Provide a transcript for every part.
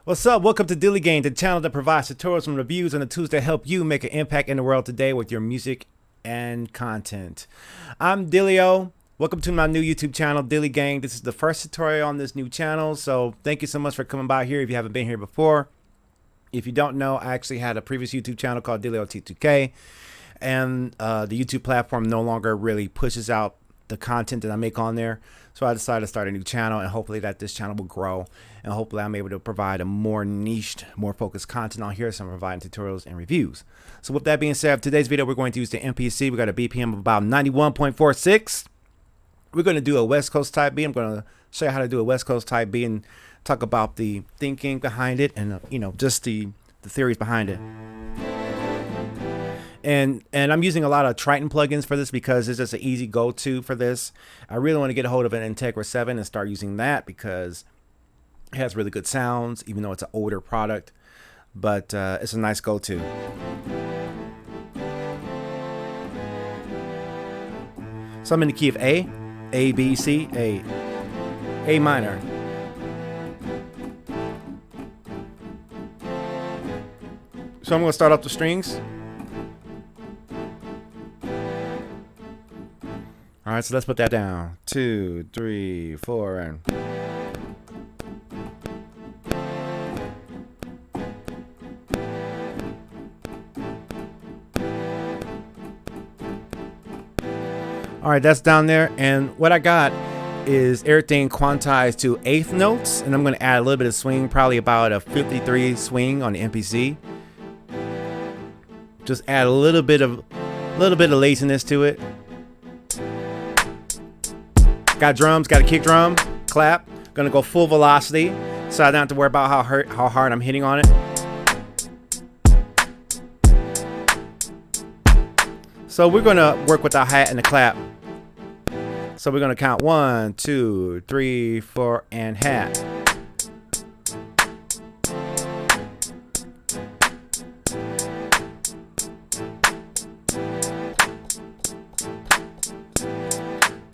What's up? Welcome to Dillio, the channel that provides tutorials and reviews and the tools that help you make an impact in the world today with your music and content. I'm Dillio. Welcome to my new YouTube channel, Dillio. This is the first tutorial on this new channel, so thank you so much for coming by here if you haven't been here before. If you don't know, I actually had a previous YouTube channel called Dillio T2K, and the YouTube platform no longer really pushes out the content that I make on there. So I decided to start a new channel, and hopefully that this channel will grow, and hopefully I'm able to provide a more niched, more focused content on here, so I'm providing tutorials and reviews. So with that being said, today's video we're going to use the MPC. We got a BPM of about 91.46. We're going to do a West Coast type beat. I'm going to show you how to do a West Coast type beat and talk about the thinking behind it and just the theories behind it. And I'm using a lot of Triton plugins for this because it's just an easy go-to for this. I really want to get a hold of an Integra 7 and start using that because it has really good sounds, even though it's an older product. But it's a nice go-to. So I'm in the key of A, B, C, A minor. So I'm going to start off the strings. All right, so let's put that down. 2, 3, 4, and all right, that's down there. And what I got is everything quantized to eighth notes, and I'm going to add a little bit of swing, probably about a 53 swing on the MPC. Just add a little bit of laziness to it. Got drums, got a kick drum, clap. Gonna go full velocity, so I don't have to worry about how hard I'm hitting on it. So we're gonna work with our hat and the clap. So we're gonna count 1, 2, 3, 4, and hat.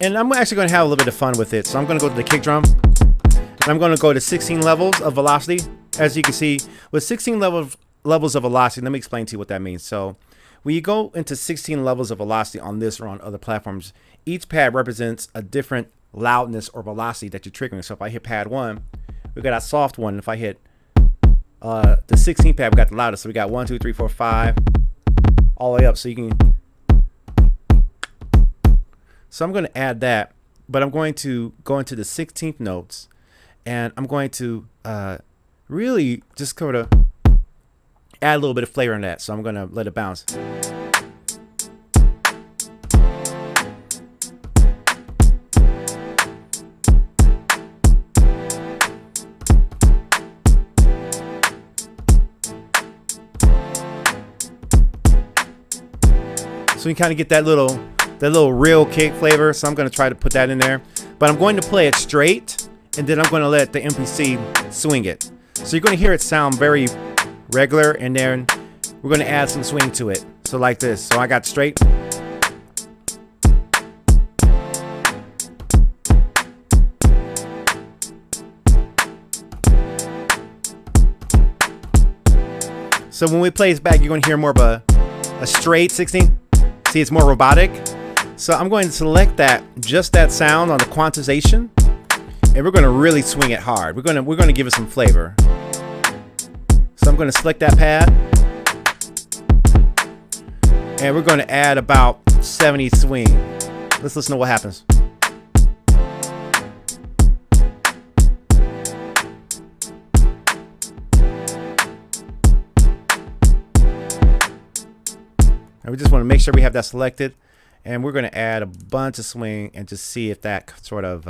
And I'm actually going to have a little bit of fun with it. So I'm going to go to the kick drum. And I'm going to go to 16 levels of velocity. As you can see, with 16 levels of velocity, let me explain to you what that means. So when you go into 16 levels of velocity on this or on other platforms, each pad represents a different loudness or velocity that you're triggering. So if I hit pad 1, we got a soft one. If I hit the 16 pad, we got the loudest. So we got 1, 2, 3, 4, 5, all the way up. So you can... So I'm going to add that, but I'm going to go into the 16th notes, and I'm going to really just sort of add a little bit of flavor in that. So I'm going to let it bounce. So you kind of get that little real kick flavor, so I'm going to try to put that in there. But I'm going to play it straight, and then I'm going to let the MPC swing it. So you're going to hear it sound very regular, and then we're going to add some swing to it. So like this. So I got straight. So when we play it back, you're going to hear more of a straight 16. See, it's more robotic. So I'm going to select just that sound on the quantization, and we're going to really swing it hard. We're going to give it some flavor. So I'm going to select that pad, and we're going to add about 70 swing. Let's listen to what happens. And we just want to make sure we have that selected. And we're going to add a bunch of swing and just see if that sort of,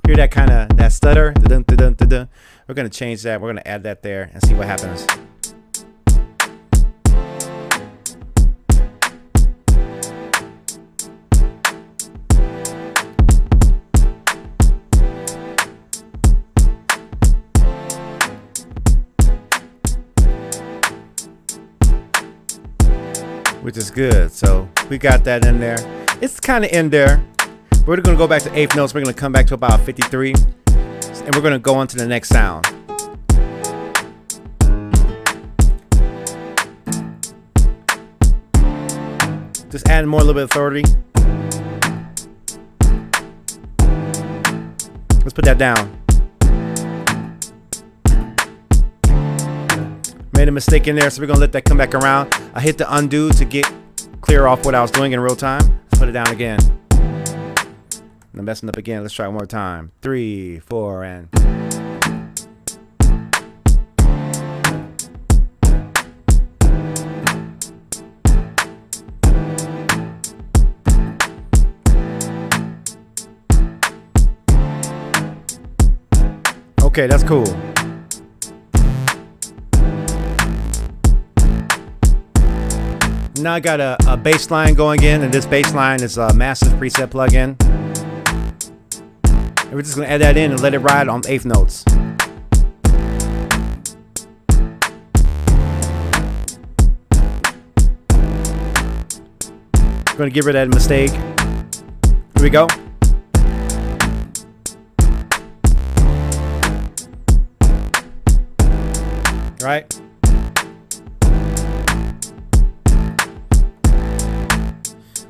hear that kind of, that stutter. We're going to change that. We're going to add that there and see what happens. Which is good. So we got that in there. It's kind of in there. We're going to go back to eighth notes. We're going to come back to about 53. and we're gonna go on to the next sound. Just adding more, a little bit of authority. Let's put that down. Made a mistake in there, so we're gonna let that come back around. I hit the undo to get clear off what I was doing in real time. Let's put it down again. I'm messing up again. Let's try one more time. 3, 4, and. Okay, that's cool. Now I got a bass line going in, and this bass line is a massive preset plugin. And we're just gonna add that in and let it ride on 8th notes. I'm gonna get rid of that mistake. Here we go. Right?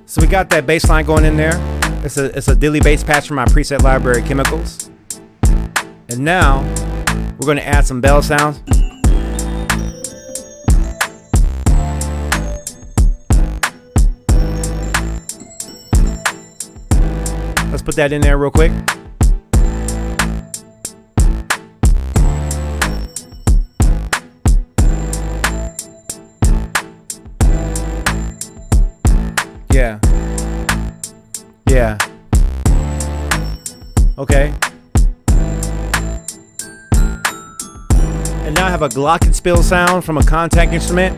So we got that bass line going in there. It's a Dillio bass patch from my preset library, Chemicals. And now we're going to add some bell sounds. Let's put that in there real quick. Yeah. Yeah. Okay. And now I have a glockenspiel sound from a contact instrument.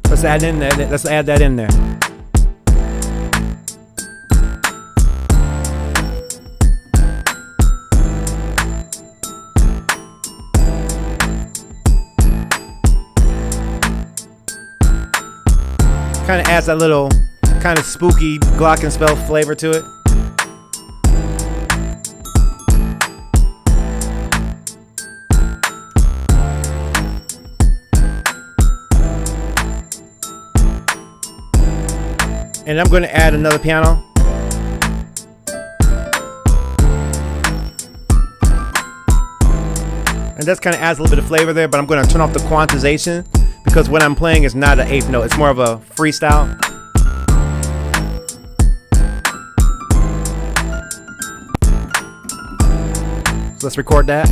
Let's add in there. Let's add that in there. Kind of adds that little kind of spooky glockenspiel flavor to it. And I'm going to add another piano. And that kind of adds a little bit of flavor there, but I'm going to turn off the quantization because what I'm playing is not an 8th note. It's more of a freestyle. So let's record that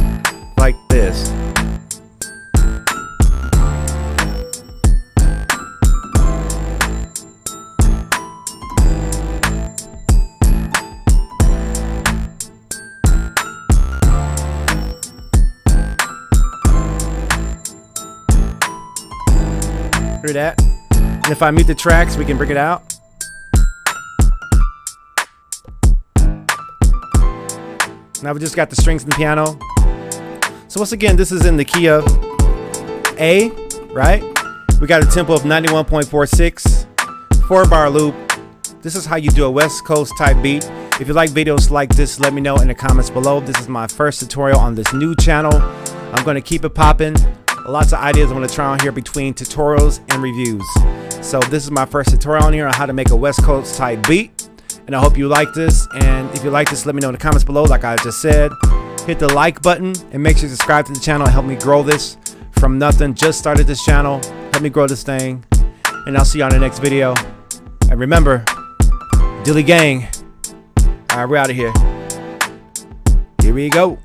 like this. Hear that? And if I mute the tracks, we can bring it out. Now we just got the strings and the piano. So once again, this is in the key of A, right? We got a tempo of 91.46, 4-bar loop. This is how you do a West Coast type beat. If you like videos like this, let me know in the comments below. This is my first tutorial on this new channel. I'm gonna keep it popping. Lots of ideas I'm going to try on here between tutorials and reviews. So this is my first tutorial on here on how to make a West Coast type beat. And I hope you like this. And if you like this, let me know in the comments below. Like I just said, hit the like button and make sure you subscribe to the channel and help me grow this from nothing. Just started this channel. Help me grow this thing. And I'll see you on the next video. And remember, Dillio Gang. All right, we're out of here. Here we go.